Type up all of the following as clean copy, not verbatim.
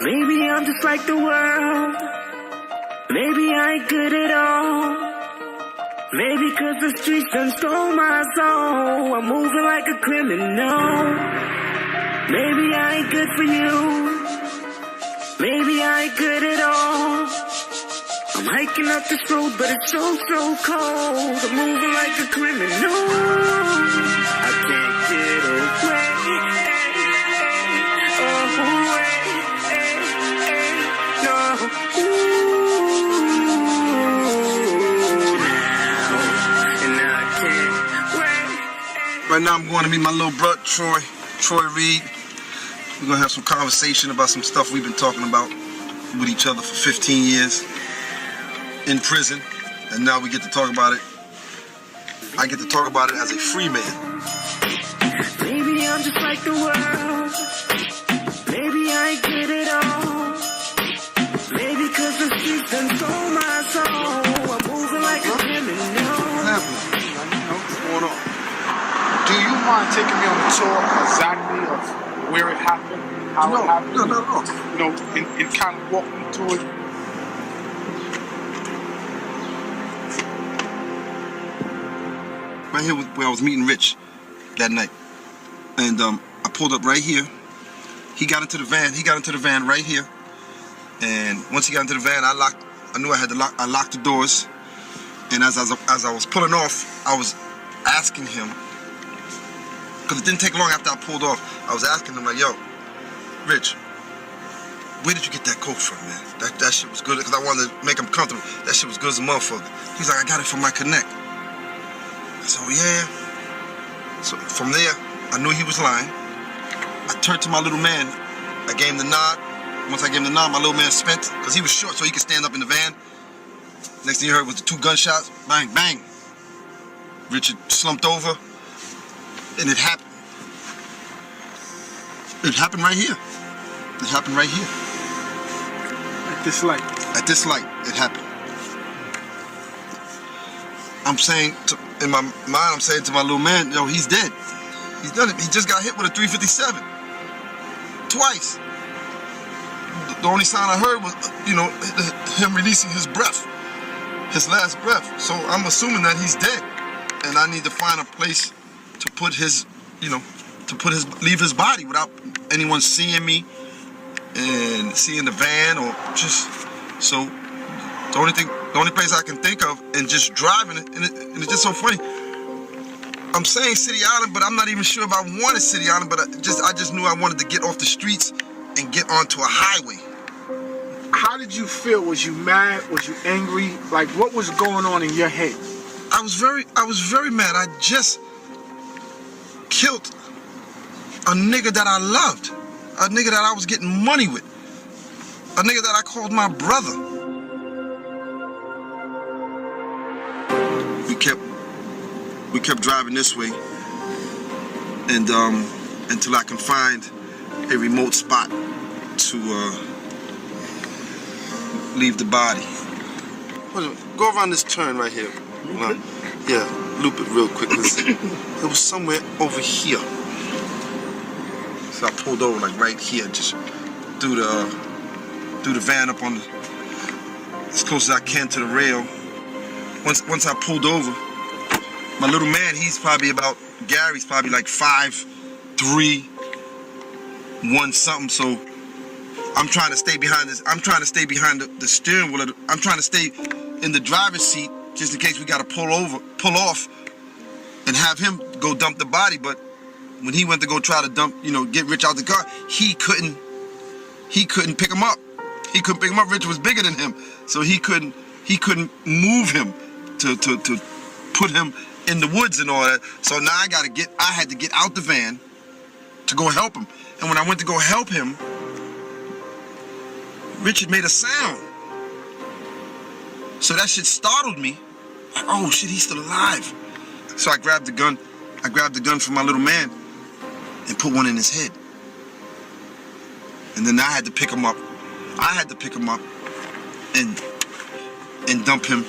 Maybe I'm just like the world. Maybe I ain't good at all. Maybe 'cause the streets done stole my soul. I'm moving like a criminal. Maybe I ain't good for you. Maybe I ain't good at all. I'm hiking up this road, but it's so cold. I'm moving like a criminal. I can't get away. Right now I'm going to meet my little brother, Troy Reed. We're going to have some conversation about some stuff we've been talking about with each other for 15 years in prison. And now we get to talk about it. I get to talk about it as a free man. Maybe I'm just like the world. Maybe I ain't good at all. Maybe 'cause the streets done stole my soul. I'm moving like a criminal. What's happening? What's going on? Do you mind taking me on a tour exactly of where it happened, how it happened? No. You know, and kind of walk me through it. Right here where I was meeting Rich that night. And I pulled up right here. He got into the van. Right here. And once he got into the van, I knew I had to lock. I locked the doors. And as I was pulling off, I was asking him, because it didn't take long after I pulled off, I was asking him like, yo, Rich, where did you get that coke from, man? That shit was good, because I wanted to make him comfortable. That shit was good as a motherfucker. He's like, I got it from my connect. I said, oh yeah. So from there, I knew he was lying. I turned to my little man. I gave him the nod. Once I gave him the nod, my little man spent, because he was short so he could stand up in the van. Next thing you heard was the 2 gunshots. Bang, bang. Richard slumped over. And it happened. It happened right here. It happened right here. At this light. At this light, it happened. I'm saying, in my mind, I'm saying to my little man, yo, he's dead. He's done it. He just got hit with a 357. Twice. The only sound I heard was, him releasing his breath. His last breath. So I'm assuming that he's dead. And I need to find a place to put his, leave his body without anyone seeing me and seeing the van or just, so the only place I can think of and just driving it, and it's just so funny. I'm saying City Island, but I'm not even sure if I wanted City Island, but I just knew I wanted to get off the streets and get onto a highway. How did you feel? Was you mad? Was you angry? Like, what was going on in your head? I was very mad. I just killed a nigga that I loved, a nigga that I was getting money with, a nigga that I called my brother. We kept driving this way, and until I can find a remote spot to leave the body. Go around this turn right here. Yeah, loop it real quick. It was somewhere over here. So I pulled over like right here, just threw the van up on as close as I can to the rail. Once I pulled over, my little man, Gary's probably like 5'3", 1 something. So I'm trying to stay behind this. I'm trying to stay behind the steering wheel. I'm trying to stay in the driver's seat just in case we got to pull off, and have him go dump the body. But when he went to go try to get Rich out the car, he couldn't pick him up. He couldn't pick him up. Rich was bigger than him, so he couldn't move him to put him in the woods and all that. So now I had to get out the van to go help him. And when I went to go help him, Richard made a sound. So that shit startled me. Like, oh shit, he's still alive. So I grabbed the gun from my little man and put one in his head. And then I had to pick him up. And dump him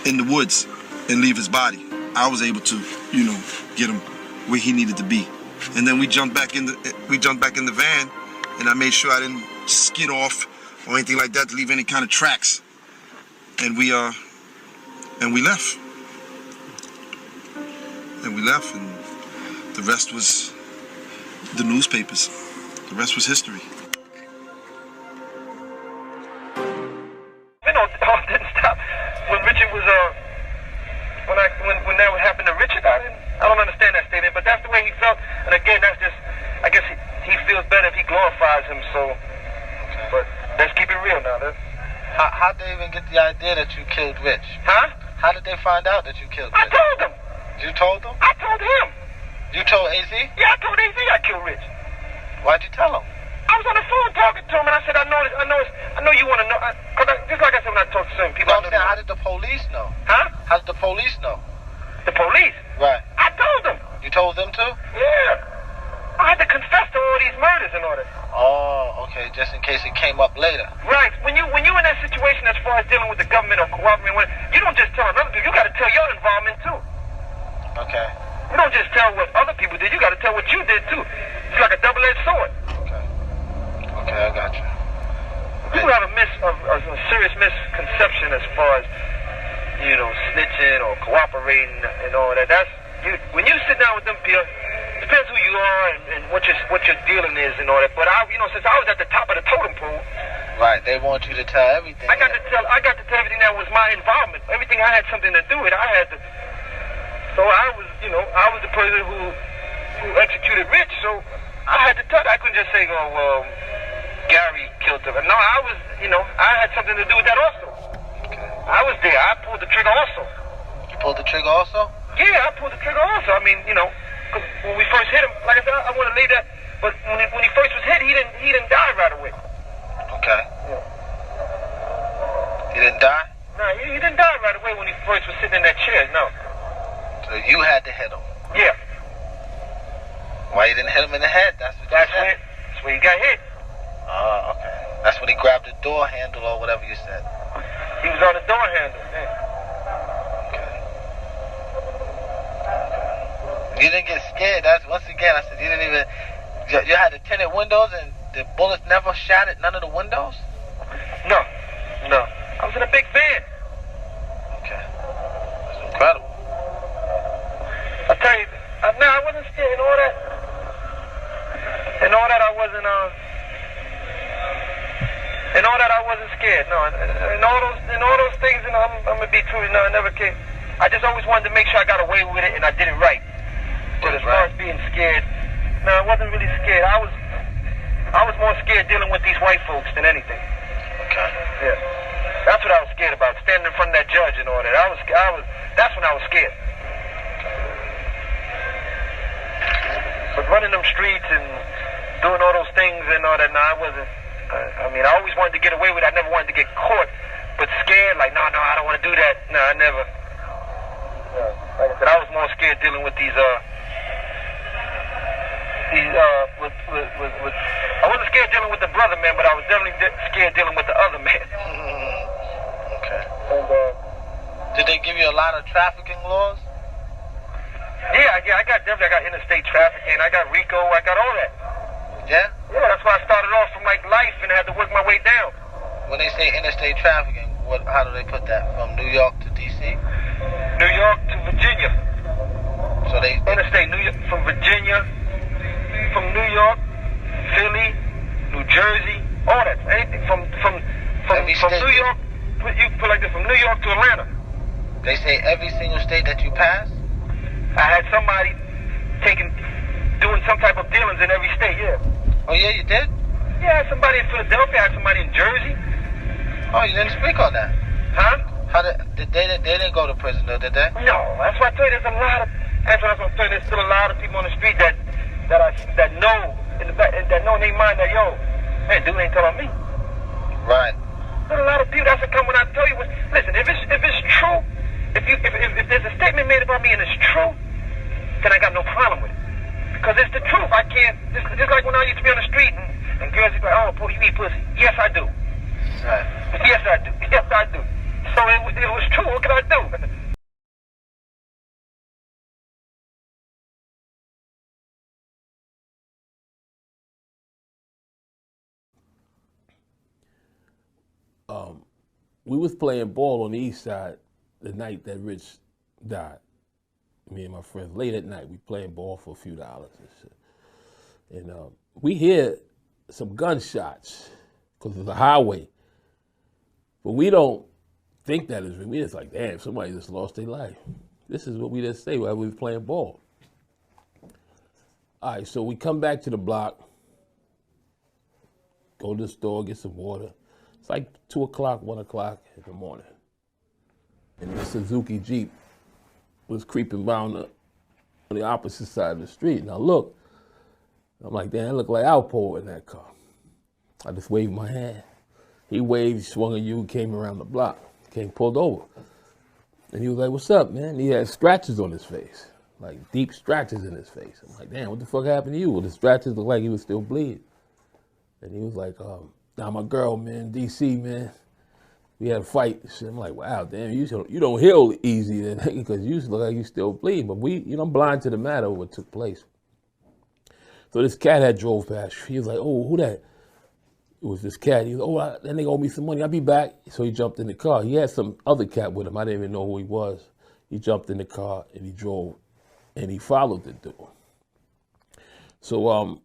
in the woods and leave his body. I was able to, get him where he needed to be. And then we jumped back in the van and I made sure I didn't skid off or anything like that to leave any kind of tracks. And we left. And we left, and the rest was the newspapers. The rest was history. You know, it all didn't stop when Richard was when that happened to Richard. I don't understand that statement, but that's the way he felt. And again, that's just, I guess he feels better if he glorifies him. So, but let's keep it real now. How'd they even get the idea that you killed Rich? Huh? How did they find out that you killed Rich? I told them. You told them? I told him. You told AZ? Yeah, I told AZ I killed Rich. Why'd you tell him? I was on the phone talking to him, and I said, I know you want to know. Just like I said when I talk to certain people. No, I'm saying, how did the police know? Huh? How did the police know? The police? Right. I told them. You told them too? Yeah. I had to confess to all these murders and all that. Oh, okay, just in case it came up later. Right. When you're in that situation as far as dealing with the government or cooperating with, you don't just tell another people. You got to tell your involvement too. Okay. You don't just tell what other people did. You got to tell what you did too. It's like a double-edged sword. Okay, I got you. People have a serious misconception as far as, you know, snitching or cooperating and all that. When you sit down with them people, it depends who you are and what your dealing is and all that. But since I was at the top of the totem pole, right, they want you to tell everything. I got to tell everything that was my involvement. Everything I had something to do with. So I was the person who executed Rich. So I had to tell that. I couldn't just say, oh well, Gary killed him. No, I had something to do with that also. Okay. I was there. I pulled the trigger also. You pulled the trigger also? Yeah, I pulled the trigger also. I mean, because when we first hit him, like I said, I want to leave that. But when he first was hit, he didn't die right away. Okay. Yeah. He didn't die? No, he didn't die right away when he first was sitting in that chair. No. So you had to hit him? Yeah. Why you didn't hit him in the head? That's where he got hit. Oh, okay. That's when he grabbed the door handle or whatever you said. He was on the door handle. Yeah. Okay. You didn't get scared. That's once again. I said you didn't even. You had the tinted windows and the bullets never shattered none of the windows. No. I was in a big van. Okay. That's incredible. I tell you, I wasn't scared and all that. And all that I wasn't. And all that I wasn't scared. No, and all those things. And I'm gonna be true. No, I never came. I just always wanted to make sure I got away with it and I did it right. But as far as being scared, no, I wasn't really scared. I was more scared dealing with these white folks than anything. Okay. Yeah. That's what I was scared about. Standing in front of that judge and all that. That's when I was scared. But running them streets and doing all those things and all that, no, I wasn't. I mean, I always wanted to get away with it. I never wanted to get caught. But scared, like, no, I don't want to do that. No, I never. Like I said, I was more scared dealing with these, I wasn't scared dealing with the brother man, but I was definitely scared dealing with the other man. Okay. And, did they give you a lot of trafficking laws? Yeah, I got interstate trafficking, I got RICO, I got all that. Yeah? Yeah, that's why I started off from like life and had to work my way down. When they say interstate trafficking, how do they put that? From New York to D.C.? New York to Virginia. So they interstate New York from Virginia, from New York, Philly, New Jersey, all that. Anything from New York. You put like this, from New York to Atlanta. They say every single state that you pass? I had somebody doing some type of dealings in every state. Yeah. Oh yeah, you did? Yeah, I had somebody in Philadelphia. I had somebody in Jersey. Oh, you didn't speak on that? Huh? They didn't go to prison though, did they? No, that's why I tell you there's a lot of. That's what I'm saying. There's still a lot of people on the street that know in the back, that know in their mind that man, dude ain't telling me. Right. There's a lot of people that's come when I tell you. Listen, if it's true, if there's a statement made about me and it's true, then I got no problem with it. Because it's the truth. I can't. Just like when I used to be on the street and girls would be like, oh, boy, you eat pussy. Yes, I do. Right. Yes, I do. Yes, I do. So it was true. What can I do? we was playing ball on the east side the night that Rich died. Me and my friends, late at night, we playing ball for a few dollars and shit. And we hear some gunshots because it's a highway. But we don't think that is real. We just like, damn, somebody just lost their life. This is what we just say while we was playing ball. All right, so we come back to the block, go to the store, get some water. It's like 2 o'clock, 1 o'clock in the morning. And the Suzuki Jeep was creeping around on the opposite side of the street. And I look, I'm like, damn, that look like Alpo in that car. I just waved my hand. He waved, swung a U, came around the block, pulled over. And he was like, what's up, man? And he had scratches on his face, like deep scratches in his face. I'm like, damn, what the fuck happened to you? Well, the scratches looked like he was still bleeding. And he was like, nah, my girl, man, DC, man, we had a fight. I'm like, wow, damn, you don't heal easy then, because you look like you still bleeding. But I'm blind to the matter of what took place. So this cat had drove past. He was like, oh, who that? It was this cat. He was, oh, that nigga owe me some money. I'll be back. So he jumped in the car. He had some other cat with him. I didn't even know who he was. He jumped in the car and he drove and he followed the dude. So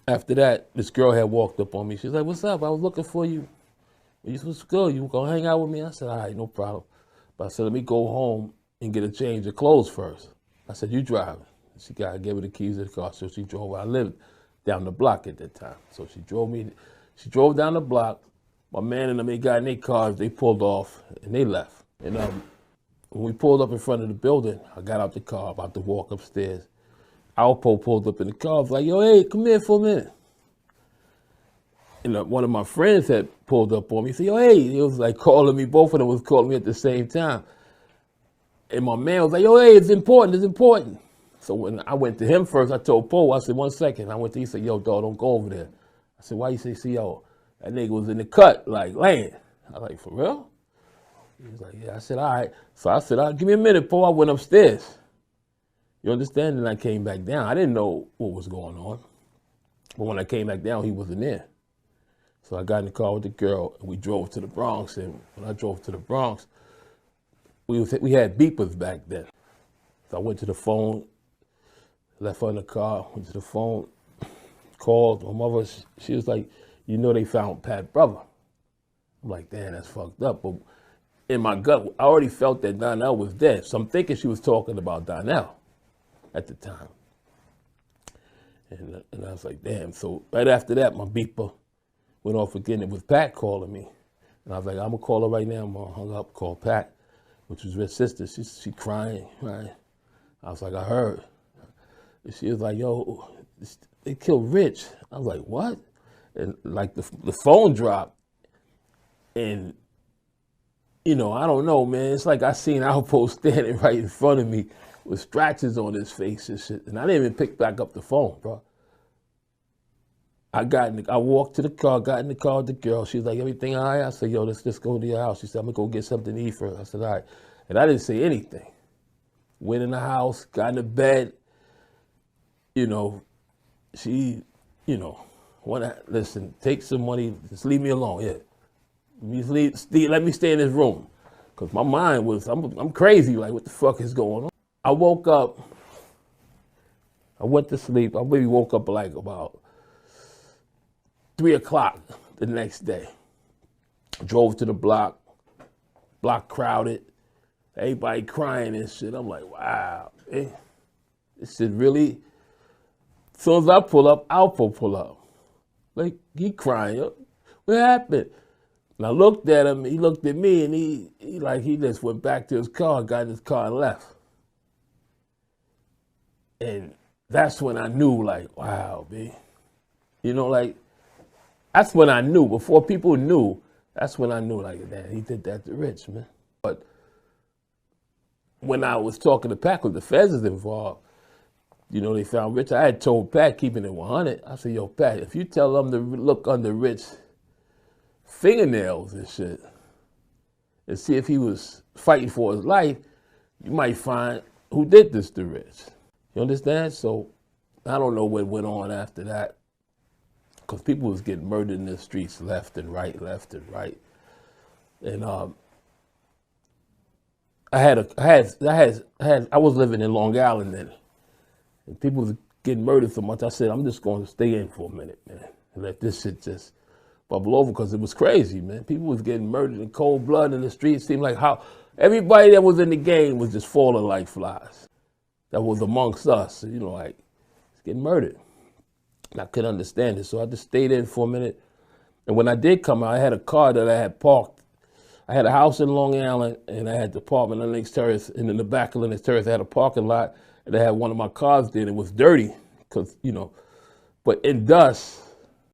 after that, this girl had walked up on me. She's like, what's up? I was looking for you. You was good. You gonna hang out with me? I said, all right, no problem. But I said, let me go home and get a change of clothes first. I said, you driving. She gave her the keys of the car, so she drove. I lived down the block at that time. So she drove down the block. My man and them, they got in their cars, they pulled off, and they left. And when we pulled up in front of the building, I got out the car, about to walk upstairs. Alpo pulled up in the car, was like, yo, hey, come here for a minute. And one of my friends had pulled up on me, he said, yo, hey, he was like calling me, both of them was calling me at the same time. And my man was like, yo, hey, it's important. So when I went to him first, I told Poe, I said, 1 second. I went to him, he said, yo, dog, don't go over there. I said, why you say, see, yo, that nigga was in the cut, like, laying. I was like, for real? He was like, yeah. I said, all right. So I said, all right, give me a minute, Poe. I went upstairs. You understand? And I came back down. I didn't know what was going on. But when I came back down, he wasn't there. So I got in the car with the girl, and we drove to the Bronx. And when I drove to the Bronx, we had beepers back then. So I went to the phone, left her in the car, went to the phone, called my mother. She was like, you know they found Pat's brother. I'm like, damn, that's fucked up. But in my gut, I already felt that Donnell was dead. So I'm thinking she was talking about Donnell at the time. And I was like, damn. So right after that, my beeper went off again. It was Pat calling me. And I was like, I'm going to call her right now. I'm going to hang up, call Pat, which was Rick's sister. She crying. I was like, I heard. And she was like, yo, they killed Rich. I was like, what? And like the phone dropped. And, you know, I don't know, man. It's like I seen Alpo standing right in front of me with scratches on his face and shit. And I didn't even pick back up the phone, bro. I walked to the car, got in the car with the girl. She was like, everything all right? I said, yo, let's just go to your house. She said, I'm going to go get something to eat first. I said, all right. And I didn't say anything. Went in the house, got in the bed. You know, she, you know, listen, take some money, just leave me alone, yeah. Let me stay in this room. Because my mind was, I'm crazy, like, what the fuck is going on? I woke up, I went to sleep. I maybe woke up like about 3 o'clock the next day. Drove to the block crowded, everybody crying and shit. I'm like, wow, man, this shit really. As soon as I pull up, Alpo pull up. Like, he crying, what happened? And I looked at him, he looked at me, and he just went back to his car, got in his car and left. And that's when I knew, like, wow, man. You know, like, that's when I knew. Before people knew, that's when I knew, like, man, he did that to Rich, man. But when I was talking to Pat, because the feds is involved, you know, they found Rich. I had told Pat, keeping it 100, I said, yo, Pat, if you tell them to look under Rich's fingernails and shit and see if he was fighting for his life, you might find who did this to Rich. You understand? So I don't know what went on after that. because people was getting murdered in the streets left and right. And I was living in Long Island then, and people was getting murdered so much. I said, I'm just going to stay in for a minute, man, and let this shit just bubble over, because it was crazy, man. People was getting murdered in cold blood in the streets. Seemed like how everybody that was in the game was just falling like flies. That was amongst us, you know, like getting murdered. And I couldn't understand it, so I just stayed in for a minute. And when I did come out, I had a car that I had parked. I had a house in Long Island, and I had the apartment on Links Terrace, and in the back of Links Terrace, I had a parking lot, and I had one of my cars there, and it was dirty, because, you know, but in dust,